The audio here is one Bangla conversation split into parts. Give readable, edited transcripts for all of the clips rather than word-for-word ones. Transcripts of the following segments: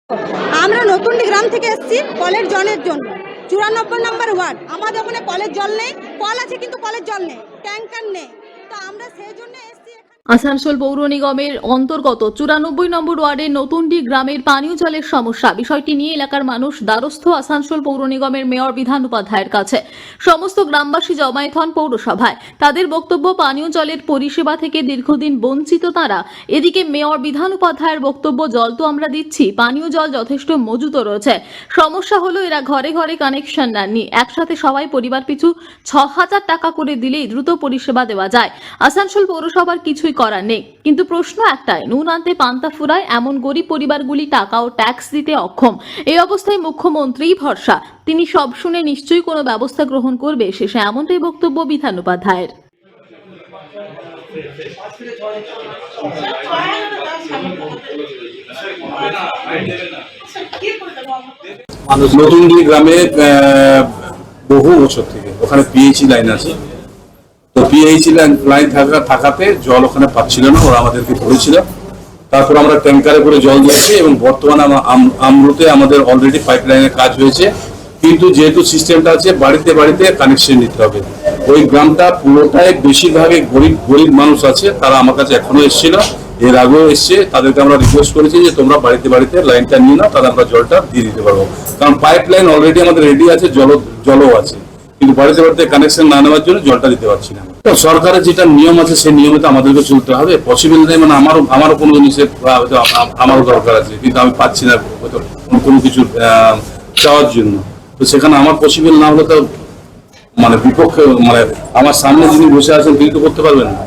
আমরা নতুনডি গ্রাম থেকে এসেছি কলের জলের জন্য। 94 নম্বর ওয়ার্ড। আমাদের ওখানে কলের জল নেই, কল আছে কিন্তু কলের জল নেই, ট্যাঙ্কার নেই। তো আমরা সেই জন্য এসেছি। আসানসোল পৌর নিগমের অন্তর্গত 94 নম্বর ওয়ার্ডের নতুনডি গ্রামের পানীয় জলের সমস্যা বিষয়টি নিয়ে এলাকার মানুষ দ্বারস্থ আসানসোল পৌর নিগমের মেয়র বিধান উপাধ্যায়ের কাছে। সমস্ত গ্রামবাসী জমায়েত হন পৌরসভায়। তাদের বক্তব্য, পানীয় জলের পরিষেবা থেকে দীর্ঘদিন বঞ্চিত তারা। এদিকে মেয়র বিধান উপাধ্যায়ের বক্তব্য, জল তো আমরা দিচ্ছি, পানীয় জল যথেষ্ট মজুত রয়েছে। সমস্যা হলো এরা ঘরে ঘরে কানেকশন নেননি। একসাথে সবাই পরিবার পিছু 6000 টাকা করে দিলেই দ্রুত পরিষেবা দেওয়া যায়। আসানসোল পৌরসভার কিছুই করার নেই। কিন্তু প্রশ্ন একটাই, নুন আনতে পান্তা ফুরায় এমন গরিব পরিবারগুলি টাকা ও ট্যাক্স দিতে অক্ষম। এই অবস্থায় মুখ্যমন্ত্রীই ভরসা, তিনি সব শুনে নিশ্চয়ই কোনো ব্যবস্থা গ্রহণ করবে। শেষে এমনটাই বক্তব্য বিধান উপাধ্যায়ের। নতুনডি গ্রামে বহু বছর থেকে ওখানে পিএইচই লাইন আছে। তো পিএইচই লাইন থাকাতে জল ওখানে পাচ্ছিল না, ওরা আমাদেরকে ধরেছিল। তারপর আমরা ট্যাঙ্কারে করে জল দিয়েছি এবং বর্তমানে আমরুতে আমাদের অলরেডি পাইপ লাইনের কাজ হয়েছে। কিন্তু যেহেতু সিস্টেমটা আছে বাড়িতে বাড়িতে কানেকশন নিতে হবে। ওই গ্রামটা পুরোটাই বেশিরভাগই গরিব মানুষ আছে, তারা আমার কাছে এখনো এসেছিল, এর আগেও এসছে। তাদেরকে আমরা রিকোয়েস্ট করেছি যে তোমরা বাড়িতে বাড়িতে লাইনটা নিয়ে নাও, তাহলে আমরা জলটা দিয়ে দিতে পারবো। কারণ পাইপ লাইন অলরেডি আমাদের রেডি আছে, জলও আছে, কিন্তু বাড়িতে বাড়িতে কানেকশন না নেওয়ার জন্য জলটা দিতে পারছি না। তো সরকারের যেটা নিয়ম আছে সেই নিয়মে তো আমাদেরকে চলতে হবে। পসিবল নেই মানে আমারও কোনো জিনিসের আমারও দরকার আছে, কিন্তু আমি পাচ্ছি না কোনো কিছু চাওয়ার জন্য। তো সেখানে আমার পসিবল না হলে তো মানে বিপক্ষে, মানে আমার সামনে যিনি বসে আছেন তিনি তো করতে পারবেন না।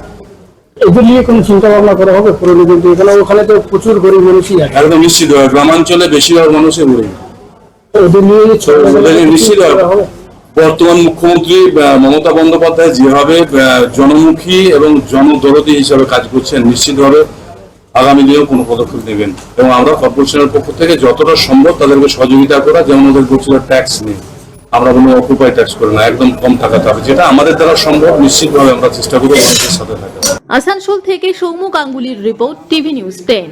এদের নিয়ে কোনো চিন্তা ভাবনা করা হবে পুরোনিগমকে? ওখানে তো প্রচুর গরিব মানুষই আছে। একদম নিশ্চিত হবে, গ্রামাঞ্চলে বেশিরভাগ মানুষই গরিব। ওদের নিয়ে নিশ্চিত হবে। বর্তমান মুখ্যমন্ত্রী মমতা বন্দ্যোপাধ্যায় যেভাবে জনমুখী এবং জনদরদী হিসাবে কাজ করছেন, নিশ্চিতভাবে আগামী দিনেও কোনো পদক্ষেপ নেবেন। এবং আমরা কর্পোরেশনের পক্ষ থেকে যতটা সম্ভব তাদেরকে সহযোগিতা করা, যেমন ওদের বলছিল ট্যাক্স নেই, আমরা কোনো অকুপাই ট্যাক্স করি না, একদম কম টাকাতে হবে, যেটা আমাদের দ্বারা সম্ভব নিশ্চিতভাবে আমরা চেষ্টা করবো মানুষের সাথে থাকা। আসানসোল থেকে সৌম্য গাঙ্গুলির রিপোর্ট, টিভি নিউজ 10।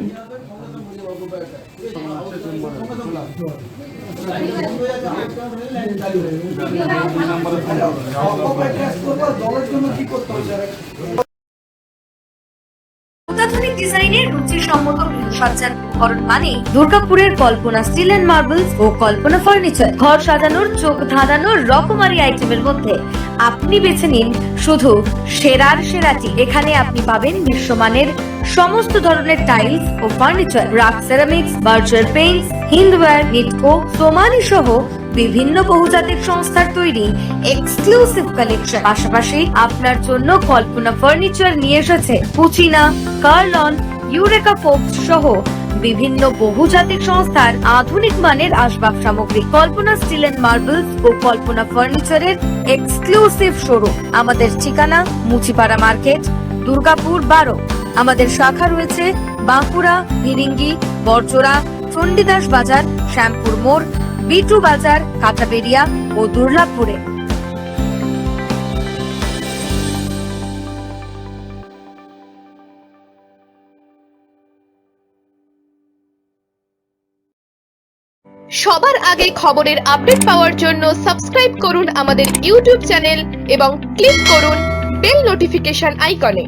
অত্যাধুনিক ডিজাইনের রুচিসম্মত গৃহসজ্জার উপকরণ মানে দুর্গাপুরের কল্পনা স্টিল এন্ড মার্বেলস ও কল্পনা ফার্নিচার। ঘর সাজানোর, চোখ ধাঁধানোর রকমারি আইটেমের মধ্যে আপনি বেছে নিন শুধু সেরার সেরাটি। এখানে আপনি পাবেন বিশ্বমানের সমস্ত ধরনের টাইলস ও furniture, RAK ceramics, Berger paints, Hindware, Nitco, Somany সহ বিভিন্ন বহুজাতিক সংস্থার তৈরি এক্সক্লুসিভ কালেকশন। পাশাপাশি আপনার জন্য কল্পনা ফার্নিচার নিয়ে এসেছে পুচিনা, কার্লন, ইউরেকা ফোকস সহ বিভিন্ন বহুজাতিক সংস্থার আধুনিক মানের আসবাব সামগ্রী। কল্পনা স্টিল এন্ড মার্বেলস ও কল্পনা ফার্নিচারের এক্সক্লুসিভ শোরুম। আমাদের ঠিকানা মুচিপাড়া মার্কেট, দুর্গাপুর 12। আমাদের শাখা রয়েছে বাঁকুড়া, ভিরিঙ্গি, বরজোড়া, চণ্ডীদাস বাজার, শ্যামপুর মোড়, বিটু বাজার, কাঁটাবেড়িয়া ও দুর্গাপুরে। সবার আগে খবরের আপডেট পাওয়ার জন্য সাবস্ক্রাইব করুন আমাদের ইউটিউব চ্যানেল এবং ক্লিক করুন বেল নোটিফিকেশন আইকনে।